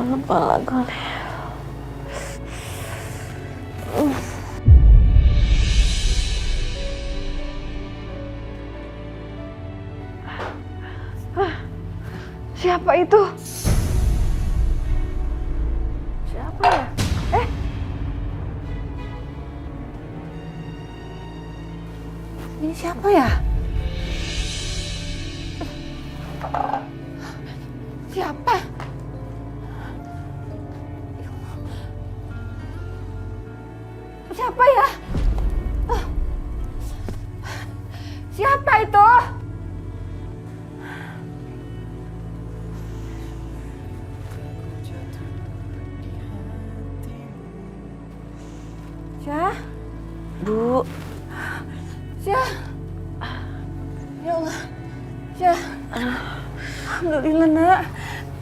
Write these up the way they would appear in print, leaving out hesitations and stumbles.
kepala kali. Siapa itu? Siapa ya? Ini siapa ya? Siapa? Siapa ya? Siapa itu? Syah? Bu, Syah? Ya Allah. Syah. Alhamdulillah, Nak.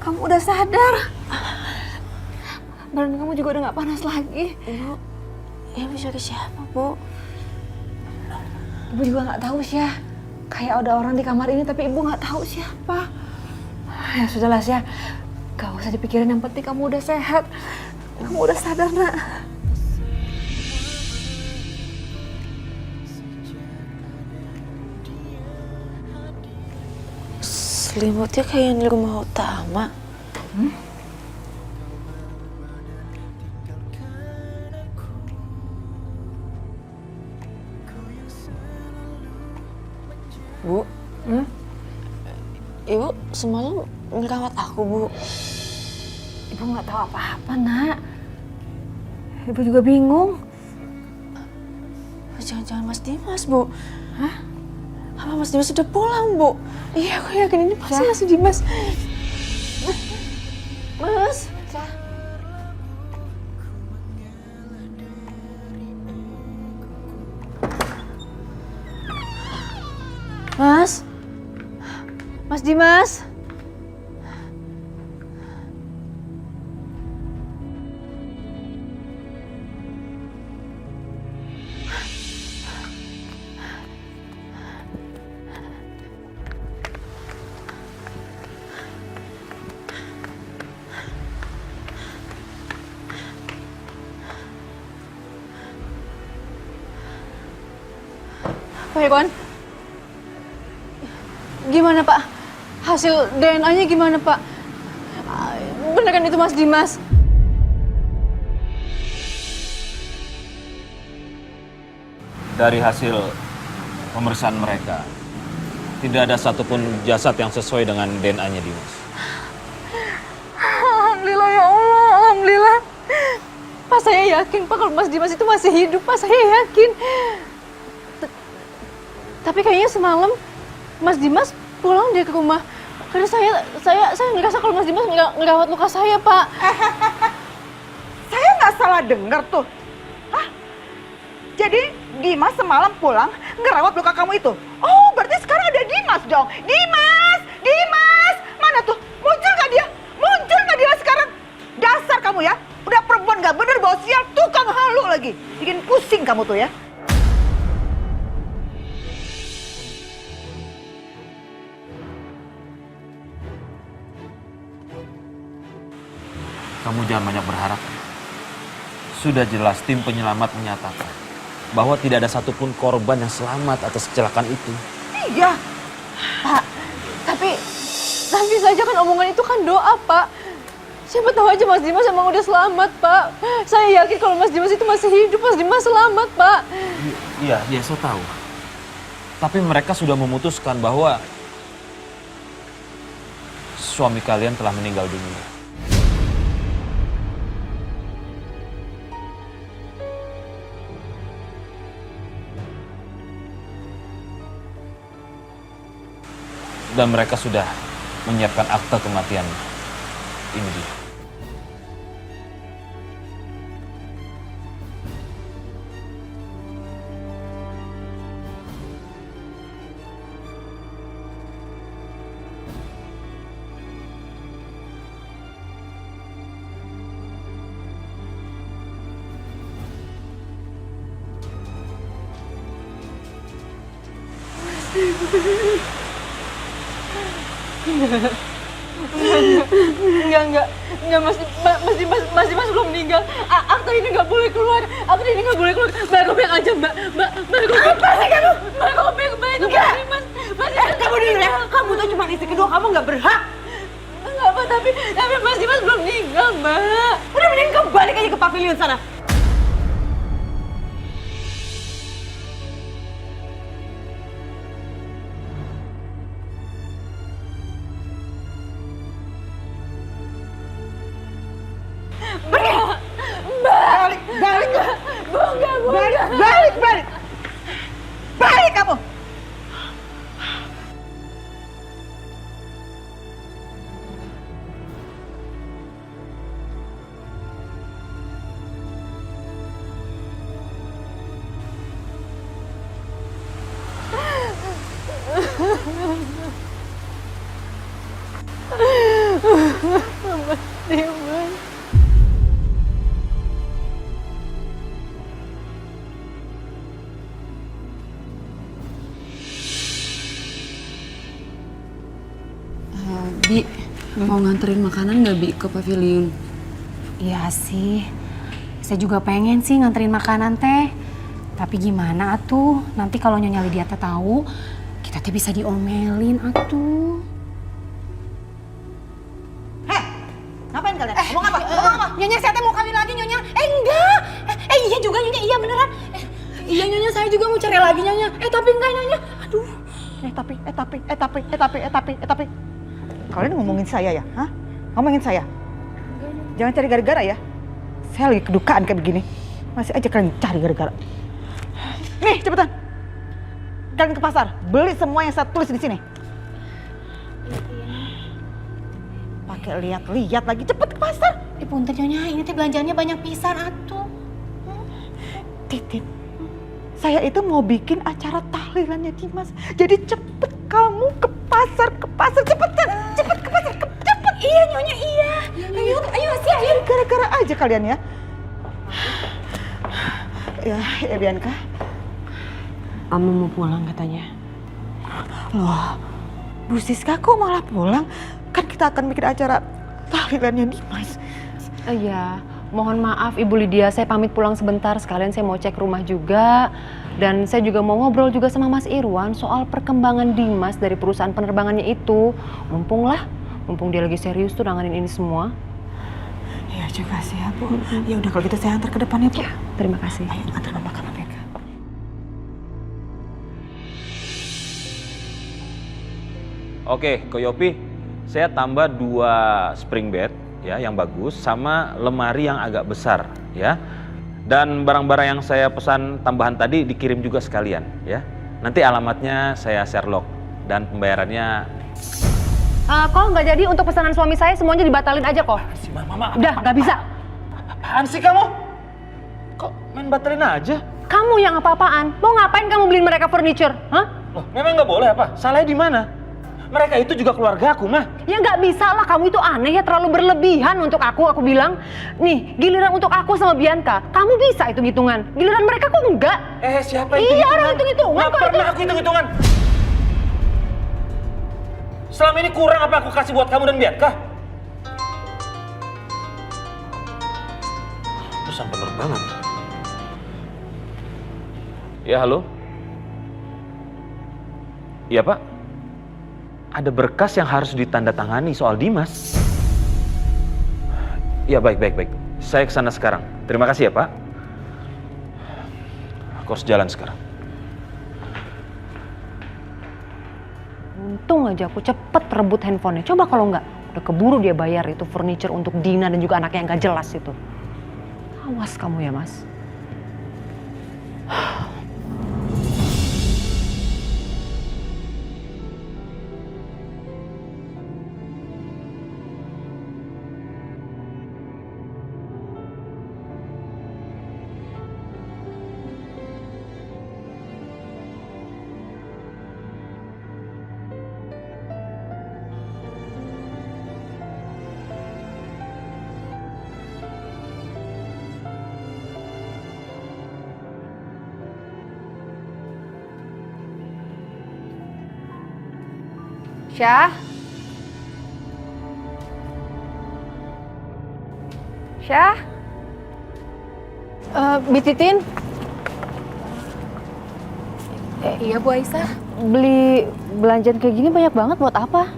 Kamu udah sadar. Badan kamu juga udah gak panas lagi. Bu, ya bisa ke siapa, Bu? Ibu juga gak tahu, Syah. Kayak ada orang di kamar ini tapi ibu gak tahu siapa. Ya sudahlah, Syah. Gak usah dipikirin, yang penting kamu udah sehat. Kamu udah sadar, Nak. Selimutnya kayak yang di rumah utama. Bu, Ibu semalam ngerawat aku, Bu. Ibu gak tahu apa-apa, Nak. Ibu juga bingung. Jangan-jangan Mas Dimas, Bu. Hah? Apa Mas Dimas sudah pulang, Bu? Iya, aku yakin ini pasti Mas Dimas. Mas. Syah. Mas. Mas Dimas. Pak Irwan, gimana Pak? Hasil DNA-nya gimana Pak? Bener kan itu Mas Dimas? Dari hasil pemeriksaan mereka, tidak ada satupun jasad yang sesuai dengan DNA-nya Dimas. Alhamdulillah ya Allah, alhamdulillah. Pak, saya yakin Pak kalau Mas Dimas itu masih hidup, Pak, saya yakin. Tapi kayaknya semalam Mas Dimas pulang dia ke rumah. Karena saya ngerasa kalau Mas Dimas ngerawat luka saya, Pak. Saya nggak salah dengar tuh. Hah? Jadi Dimas semalam pulang ngerawat luka kamu itu? Oh, berarti sekarang ada Dimas dong. Dimas! Dimas! Mana tuh? Muncul nggak dia? Muncul nggak dia sekarang? Dasar kamu ya. Udah perempuan nggak bener bawa sial, tukang halu lagi. Bikin pusing kamu tuh ya. Kamu jangan banyak berharap. Sudah jelas tim penyelamat menyatakan bahwa tidak ada satupun korban yang selamat atas kecelakaan itu. Iya. Pak, tapi saja kan omongan itu kan doa, Pak. Siapa tahu aja Mas Dimas emang udah selamat, Pak. Saya yakin kalau Mas Dimas itu masih hidup, Mas Dimas selamat, Pak. Iya, saya tahu. Tapi mereka sudah memutuskan bahwa suami kalian telah meninggal dunia. Dan mereka sudah menyiapkan akta kematian ini dia. Enggak, Mas Dimas belum meninggal. Akta ini nggak boleh keluar. Akta ini nggak boleh keluar. Mbak Kopi yang aja, Mbak Kopi. Apa sih kamu? Mbak Kopi itu Mas Dimas. Kamu dengar ya? Kamu tuh cuma istri kedua, kamu nggak berhak. Enggak, Mbak, tapi Mas Dimas belum meninggal, Mbak. Udah mending kamu balik aja ke pavilion sana. Balik kamu. Dimas. Bi, mau nganterin makanan nggak Bi ke pavilion? Iya sih, saya juga pengen sih nganterin makanan teh. Tapi gimana atuh, nanti kalau Nyonya Lydia teh tahu, kita teh bisa diomelin atuh. Ngapain kalian? Ngomong apa? Ngomong apa? Nyonya saya teh mau kawin lagi Nyonya. Enggak. Iya juga Nyonya, iya beneran. Iya Nyonya, saya juga mau cari lagi Nyonya. Tapi enggak Nyonya. Aduh. Tapi. Kalian ngomongin saya ya? Hah? Ngomongin saya? Jangan cari gara-gara ya. Saya lagi kedukaan kayak begini. Masih aja kalian cari gara-gara. Nih, cepetan. Kalian ke pasar, beli semua yang saya tulis di sini. Pakai lihat-lihat lagi, cepet ke pasar. Punten Nyonya, ini teh belanjaannya banyak pisan atuh. Titin, saya itu mau bikin acara tahlilannya Dimas. Jadi cepet kamu ke pasar, cepetan. Cepet ke pasar, cepet. Iya Nyonya, iya. Ayo sih, ayo. Gara-gara aja kalian ya. Ya Bianca. Kamu mau pulang katanya. Loh, Bu Siska kok malah pulang? Kan kita akan bikin acara tahlilannya Dimas. Iya, mohon maaf Ibu Lydia, saya pamit pulang sebentar. Sekalian saya mau cek rumah juga. Dan saya juga mau ngobrol juga sama Mas Irwan soal perkembangan Dimas dari perusahaan penerbangannya itu. Mumpung dia lagi serius tuh nanganin ini semua. Iya juga sih ya Bu. Ya udah kalau gitu saya antar ke depan ya Bu. Ya, terima kasih. Ayo antar mama ke Bianca. Oke, Ko Yopi, saya tambah 2 spring bed ya yang bagus sama lemari yang agak besar ya. Dan barang-barang yang saya pesan tambahan tadi dikirim juga sekalian ya. Nanti alamatnya saya Sherlock dan pembayarannya. Kok nggak jadi untuk pesanan suami saya semuanya dibatalin aja kok. Mama, Udah, nggak bisa. apaan sih kamu? Kok main batalin aja? Kamu yang apa-apaan? Mau ngapain kamu beliin mereka furniture? Hah? Loh, memang nggak boleh apa? Salahnya di mana? Mereka itu juga keluarga aku, mah. Ya nggak bisa lah, kamu itu aneh ya, terlalu berlebihan untuk aku bilang. Nih, giliran untuk aku sama Bianca, kamu bisa hitung-hitungan. Giliran mereka kok enggak? Siapa yang Iya, orang hitung-hitungan Nggak kok pernah aku hitung-hitungan. Selama ini kurang apa aku kasih buat kamu dan Bianca? Pesan penerbangan. Ya, halo? Iya, Pak. Ada berkas yang harus ditandatangani soal Dimas. Ya, baik. Saya kesana sekarang. Terima kasih ya, Pak. Aku harus jalan sekarang. Untung aja aku cepet rebut handphonenya. Coba kalau nggak, udah keburu dia bayar itu furniture untuk Dina dan juga anaknya yang nggak jelas itu. Awas kamu ya, Mas. Syah? Aisyah. Bi Titin, Iya Bu Aisyah. beli belanjaan kayak gini banyak banget buat apa?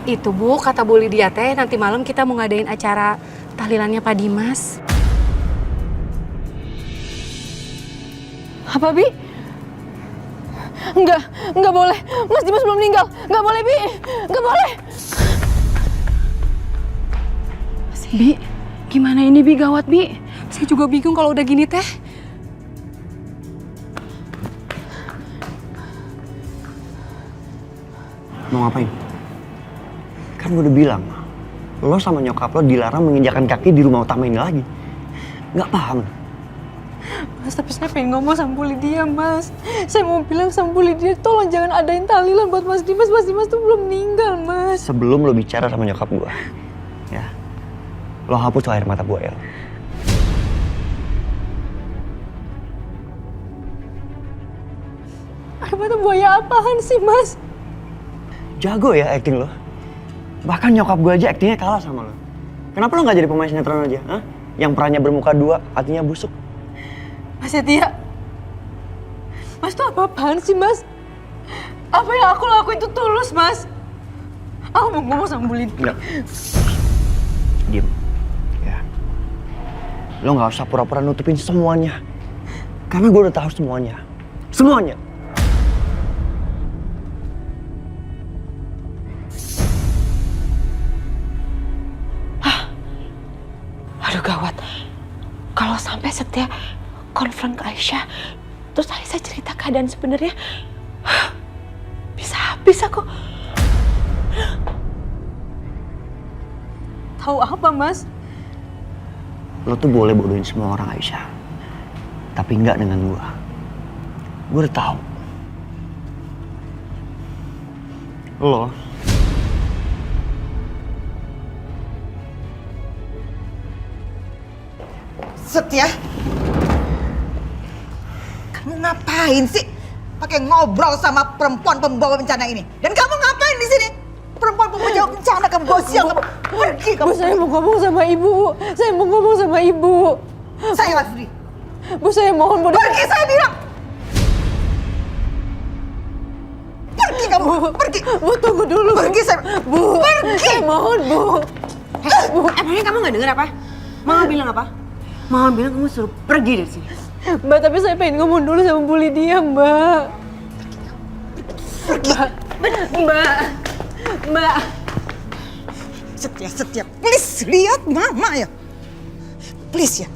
Itu Bu, kata Bu Lydia teh nanti malam kita mau ngadain acara tahlilannya Pak Dimas. Apa, Bi? Enggak boleh. Mas Dimas belum meninggal. Enggak boleh, Bi. Enggak boleh. Bi, gimana ini Bi, gawat Bi? Saya juga bingung kalau udah gini teh. Mau ngapain? Kan gue udah bilang, lo sama nyokap lo dilarang menginjakan kaki di rumah utama ini lagi. Nggak paham? Mas, tapi saya pengen ngomong sama Bu Lydia, Mas. Saya mau bilang sama Bu Lydia, tolong jangan adain tahlilan buat Mas Dimas. Mas Dimas tuh belum meninggal, Mas. Sebelum lo bicara sama nyokap gue, ya, lo hapus tuh air mata gue ya. Air mata buaya apaan sih, Mas? Jago ya acting lo. Bahkan nyokap gue aja actingnya kalah sama lo. Kenapa lo nggak jadi pemain sinetron aja? Hah? Yang perannya bermuka dua, hatinya busuk. Mas Setia, Mas tuh apa-apaan sih, Mas? Apa yang aku lakuin itu tulus, Mas. Aku mau ngomong sama Bu Lydia. Enggak. Diem. Ya. Lo nggak usah pura-pura nutupin semuanya. Karena gue udah tahu semuanya. Semuanya. Aduh gawat. Kalau sampai Setia konfront ke Aisyah, terus Aisyah cerita keadaan sebenarnya, bisa habis aku. Tahu apa, Mas? Lo tuh boleh bodohin semua orang Aisyah. Tapi nggak dengan gue. Gue udah tahu. Lo Setia, kamu ngapain sih pakai ngobrol sama perempuan pembawa bencana ini? Dan kamu ngapain di sini? Perempuan pembawa bencana, kamu bawa sial, kamu pergi kamu. Bu, saya mau ngomong sama Ibu. Saya mau ngomong sama Ibu. Saya Lasri, Bu, saya mohon, Bu. pergi saya bilang. Pergi kamu, pergi. Bu, tunggu dulu. Pergi saya. Bu, Pergi. saya mohon, Bu. Emangnya kamu nggak dengar apa? Mama bilang apa? Mama bilang kamu suruh pergi dari sini. Mbak, tapi saya pengen ngomong dulu sama Bu Lydia, Mbak. Mbak. Setia, please lihat Mama ya. Please ya,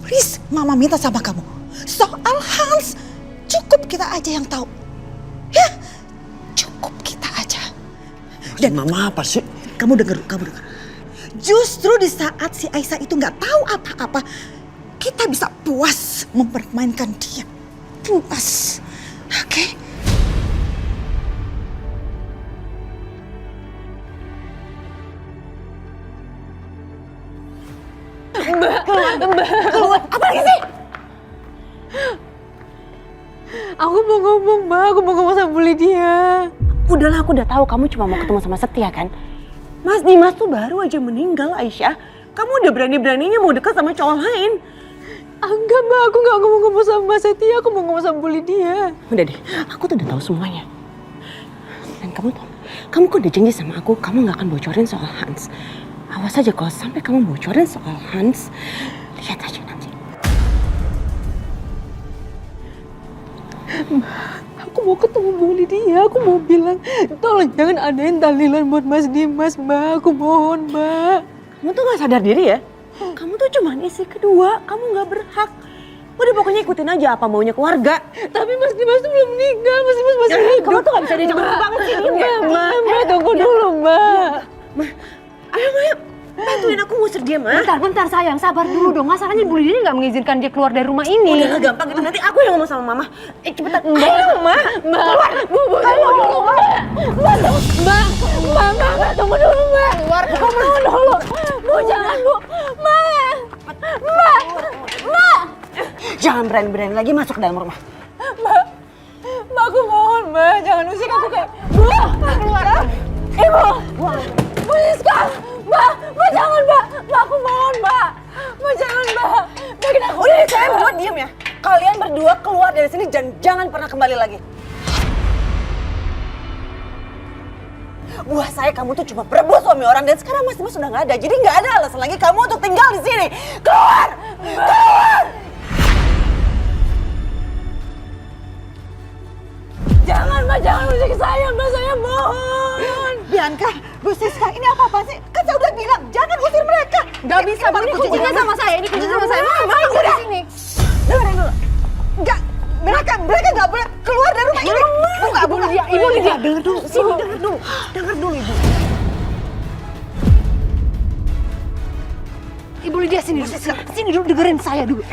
please Mama minta sama kamu. Soal Hans, cukup kita aja yang tahu. Ya, cukup kita aja. dan mama apa sih? Kamu dengar. Justru di saat si Aisyah itu nggak tahu apa-apa, kita bisa puas mempermainkan dia. Puas, oke? Mbak. Apa lagi sih? Aku mau ngomong, Mbak. Aku mau ngomong sama Bu Lydia. Udahlah, aku udah tahu kamu cuma mau ketemu sama Setia kan? Mas Dimas tuh baru aja meninggal, Aisyah. Kamu udah berani-beraninya mau dekat sama cowok lain. Enggak, Mbak. Aku nggak ngomong sama Mbak Setia. Aku mau ngomong sama Bu Lydia. Udah deh, aku tuh udah tahu semuanya. Dan kamu kan udah janji sama aku, kamu nggak akan bocorin soal Hans. Awas aja kalau sampai kamu bocorin soal Hans, lihat aja nanti. Aku mau ketemu Bu Lydia. Aku mau bilang, tolong jangan adain tahlilan buat Mas Dimas, Mbak. Aku mohon, Mbak. Kamu tuh gak sadar diri ya? Kamu tuh cuma istri kedua, kamu gak berhak. Udah pokoknya ikutin aja apa maunya keluarga. Tapi Mas Dimas tuh belum meninggal. Mas Dimas masih hidup. Kamu tuh gak bisa diajak ngomong banget sih. Mbak, tunggu dulu, Mbak. Ayo, bantuin aku ngusir dia, Ma. Bentar sayang, sabar dulu dong. Masalahnya Bu Lydia nggak mengizinkan dia keluar dari rumah ini. Udah gampang gitu, nanti aku yang ngomong sama Mama. Cepetan, ayo, Ma. Mbak, Bu, tunggu dulu, Mbak. Mbak, tunggu dulu, Mbak. Tunggu dulu. Bu, jangan, Bu. Mbak. Jangan berani-berani lagi masuk ke dalam rumah. Mbak, aku mohon, Mbak. Jangan usir aku kayak... Bu, keluar. Ibu. Bu Siska, Mbak jangan Mbak, aku mohon Mbak jangan Mbak, bikin aku. Udah saya buat diem ya. Kalian berdua keluar dari sini dan jangan pernah kembali lagi. Buah saya kamu tuh cuma berebut suami orang dan sekarang Mas Dimas sudah nggak ada. Jadi nggak ada alasan lagi kamu untuk tinggal di sini. Keluar! Keluar! Jangan Mbak, jangan usik saya Mbak, saya mohon. Bianca, Bu Siska, ini apa-apa sih? Kan saya udah bilang, jangan usir mereka. Gak bisa Bu, ini kuncinya sama saya, ini kuncinya sama saya. Mama udah di sini. Dengerin dulu. Enggak, mereka nggak boleh keluar dari rumah ini. Buka. Ibu Lydia, dengar dulu. Sini, dengar dulu. Dengar dulu, Ibu. Ibu Lydia sini dulu. Sini dulu, dengerin saya dulu.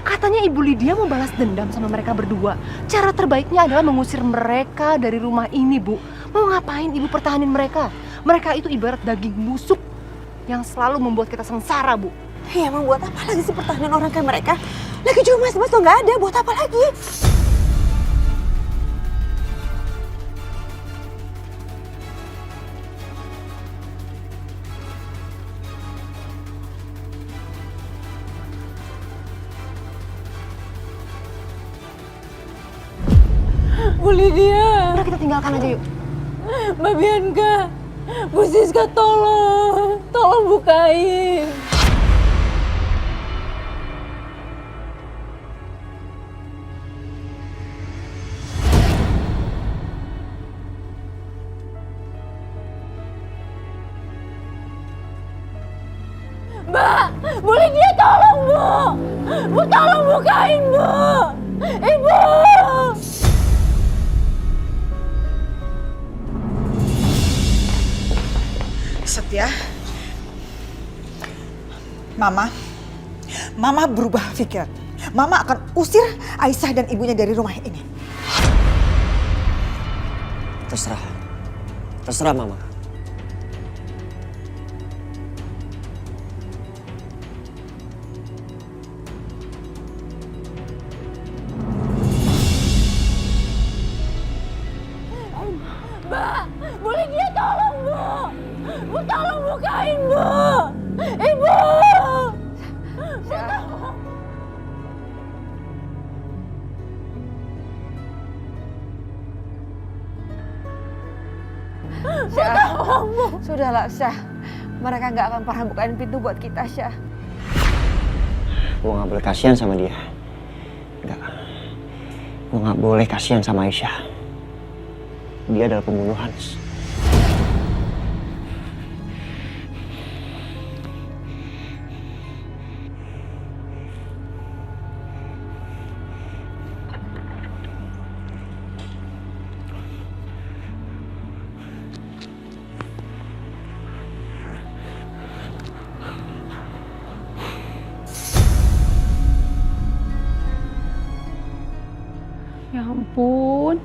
Katanya Ibu Lydia mau balas dendam sama mereka berdua. Cara terbaiknya adalah mengusir mereka dari rumah ini, Bu. Mau ngapain Ibu pertahanin mereka? Mereka itu ibarat daging busuk yang selalu membuat kita sengsara, Bu. Ya emang buat apa lagi sih pertahanan orang kayak mereka? Lagi juga Mas Dimas tuh nggak ada, buat apa lagi? Bu Lydia, Udah kita tinggalkan aja yuk. Mbak Bianca, Bu Siska tolong bukain. Mbak, Bu Lydia tolong Bu tolong bukain Bu, Ibu. Setia, Mama berubah pikiran. Mama akan usir Aisyah dan ibunya dari rumah ini. Terserah Mama. Mbak, Bu Lydia tolong Bu tolong bukain Bu, Ibu. Sudahlah, Syah. Mereka nggak akan pernah bukain pintu buat kita, Syah. Gue nggak boleh kasihan sama dia. Enggak. Gue nggak boleh kasihan sama Aisyah. Dia adalah pembunuh Hans. Ya ampun,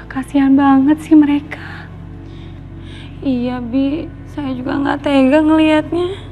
kasihan banget sih mereka. Iya Bi, saya juga nggak tega ngelihatnya.